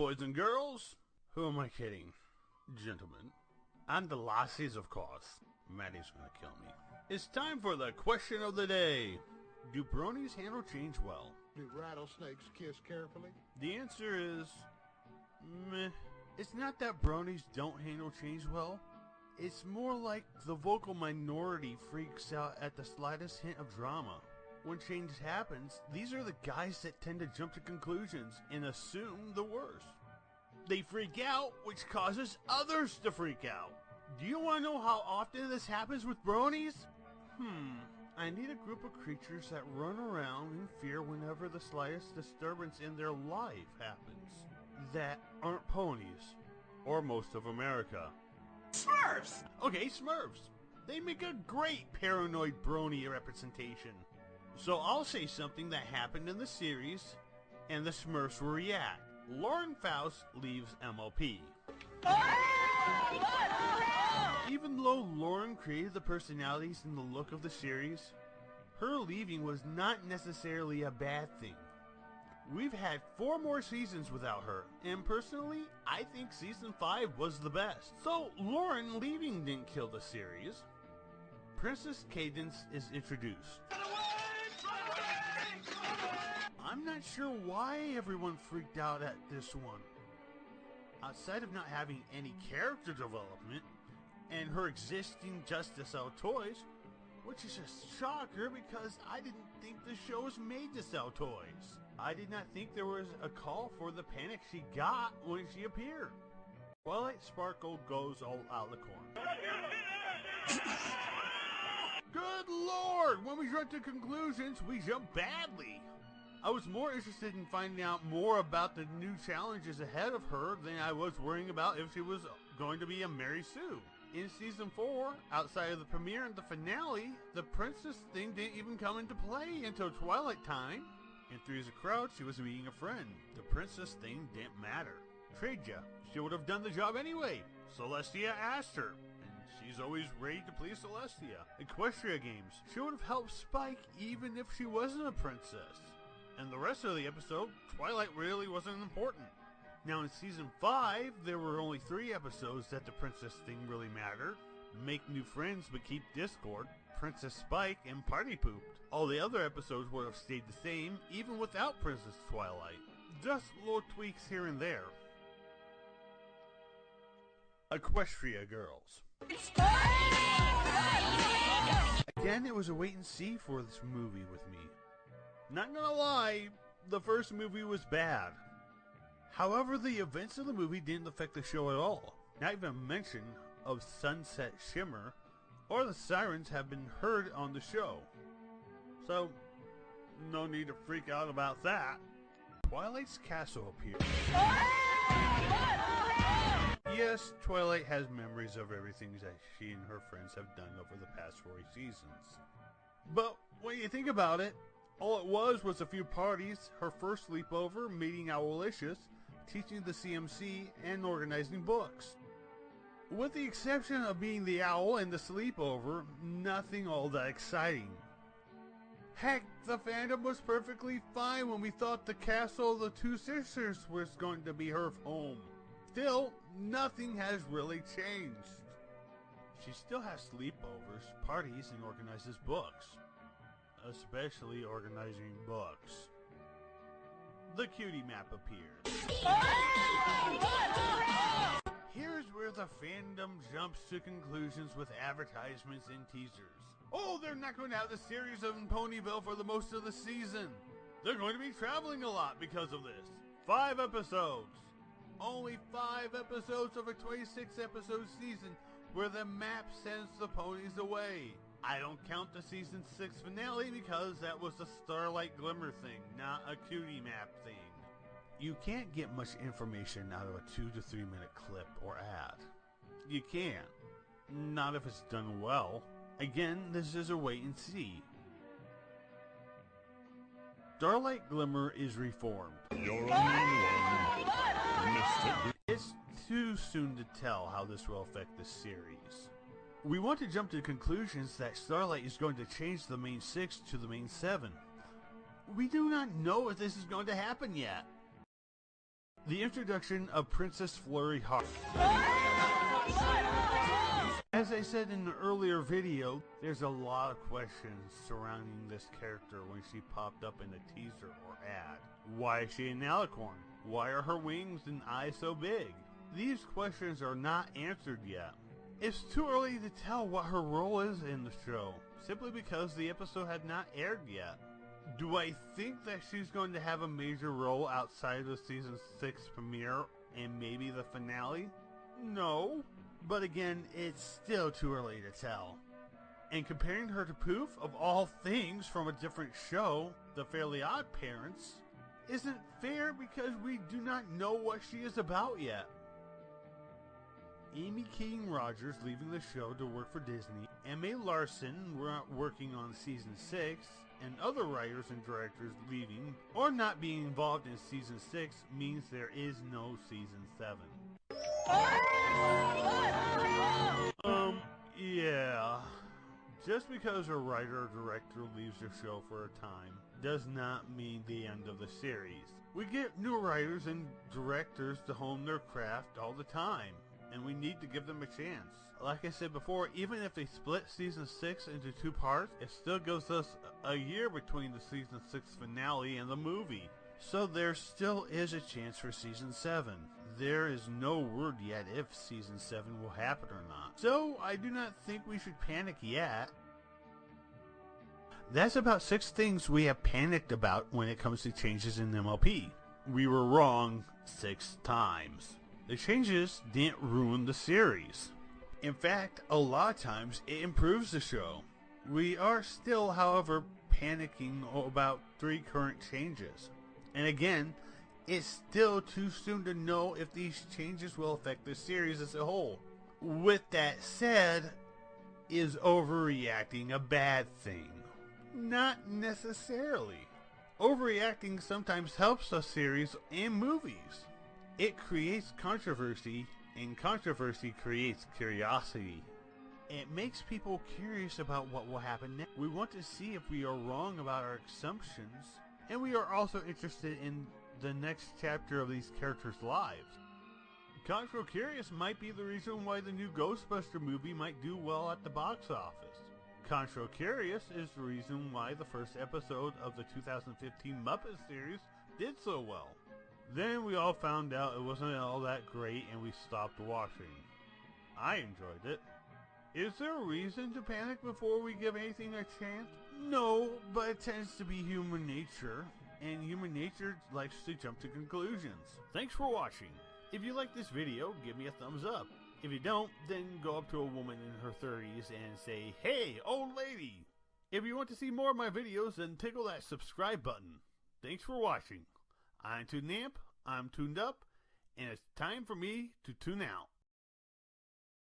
boys and girls. Who am I kidding? Gentlemen. And the lassies, of course. Maddie's gonna kill me. It's time for the question of the day. Do bronies handle change well? Do rattlesnakes kiss carefully? The answer is... meh. It's not that bronies don't handle change well. It's more like the vocal minority freaks out at the slightest hint of drama. When change happens, these are the guys that tend to jump to conclusions and assume the worst. They freak out, which causes others to freak out. Do you want to know how often this happens with bronies? I need a group of creatures that run around in fear whenever the slightest disturbance in their life happens. That aren't ponies. Or most of America. Smurfs! Okay, Smurfs. They make a great paranoid brony representation. So I'll say something that happened in the series, and the Smurfs will react. Lauren Faust leaves MLP. Even though Lauren created the personalities and the look of the series, her leaving was not necessarily a bad thing. We've had 4 more seasons without her, and personally, I think season 5 was the best. So Lauren leaving didn't kill the series. Princess Cadence is introduced. I'm not sure why everyone freaked out at this one. Outside of not having any character development, and her existing just to sell toys, which is a shocker because I didn't think the show was made to sell toys. I did not think there was a call for the panic she got when she appeared. Twilight Sparkle goes all out the corner. Good lord! When we jump to conclusions, we jump badly. I was more interested in finding out more about the new challenges ahead of her than I was worrying about if she was going to be a Mary Sue. In season 4, outside of the premiere and the finale, the princess thing didn't even come into play until Twilight time. In Three's a Crowd, she was meeting a friend. The princess thing didn't matter. Trade ya. She would have done the job anyway. Celestia asked her, and she's always ready to please Celestia. Equestria Games. She would have helped Spike even if she wasn't a princess. And the rest of the episode, Twilight really wasn't important. Now in season 5, there were only 3 episodes that the princess thing really mattered. Make New Friends but Keep Discord, Princess Spike, and Party Pooped. All the other episodes would have stayed the same, even without Princess Twilight. Just little tweaks here and there. Equestria Girls. Again, it was a wait and see for this movie with me. Not gonna lie, the first movie was bad. However, the events of the movie didn't affect the show at all. Not even mention of Sunset Shimmer or the sirens have been heard on the show. So, no need to freak out about that. Twilight's castle appears. Yes, Twilight has memories of everything that she and her friends have done over the past 4 seasons. But when you think about it, all it was a few parties, her first sleepover, meeting Owlicious, teaching the CMC, and organizing books. With the exception of being the owl and the sleepover, nothing all that exciting. Heck, the fandom was perfectly fine when we thought the castle of the 2 sisters was going to be her home. Still, nothing has really changed. She still has sleepovers, parties, and organizes books. Especially organizing books. The cutie map appears. Here's where the fandom jumps to conclusions with advertisements and teasers. Oh, they're not going to have the series in Ponyville for the most of the season. They're going to be traveling a lot because of this. 5 episodes. Only 5 episodes of a 26 episode season where the map sends the ponies away. I don't count the season 6 finale because that was a Starlight Glimmer thing, not a cutie map thing. You can't get much information out of a 2 to 3 minute clip or ad. You can't. Not if it's done well. Again, this is a wait and see. Starlight Glimmer is reformed. You're a mean one, Mr. It's too soon to tell how this will affect the series. We want to jump to conclusions that Starlight is going to change the main 6 to the main 7. We do not know if this is going to happen yet. The introduction of PrincessFlurry Hawk. As I said in the earlier video, there's a lot of questions surrounding this character when she popped up in a teaser or ad. Why is she an alicorn? Why are her wings and eyes so big? These questions are not answered yet. It's too early to tell what her role is in the show, simply because the episode had not aired yet. Do I think that she's going to have a major role outside of the season 6 premiere and maybe the finale? No. But again, it's still too early to tell. And comparing her to Poof, of all things from a different show, The Fairly Odd Parents, isn't fair because we do not know what she is about yet. Amy King Rogers leaving the show to work for Disney, Emme Larson working on season 6, and other writers and directors leaving or not being involved in season 6 means there is no season 7. Yeah. Just because a writer or director leaves the show for a time does not mean the end of the series. We get new writers and directors to hone their craft all the time, and we need to give them a chance. Like I said before, even if they split season 6 into 2 parts, it still gives us a year between the season 6 finale and the movie. So there still is a chance for season 7. There is no word yet if season 7 will happen or not. So I do not think we should panic yet. That's about 6 things we have panicked about when it comes to changes in MLP. We were wrong 6 times. The changes didn't ruin the series. In fact, a lot of times it improves the show. We are still, however, panicking about 3 current changes. And again, it's still too soon to know if these changes will affect the series as a whole. With that said, is overreacting a bad thing? Not necessarily. Overreacting sometimes helps a series and movies. It creates controversy, and controversy creates curiosity. It makes people curious about what will happen next. We want to see if we are wrong about our assumptions, and we are also interested in the next chapter of these characters' lives. Contra Curious might be the reason why the new Ghostbuster movie might do well at the box office. Contra Curious is the reason why the first episode of the 2015 Muppet series did so well. Then we all found out it wasn't all that great and we stopped watching. I enjoyed it. Is there a reason to panic before we give anything a chance? No, but it tends to be human nature, and human nature likes to jump to conclusions. Thanks for watching. If you like this video, give me a thumbs up. If you don't, then go up to a woman in her 30s and say, "Hey, old lady!" If you want to see more of my videos, then tickle that subscribe button. Thanks for watching. I'm Toonamp, I'm tuned up, and it's time for me to tune out.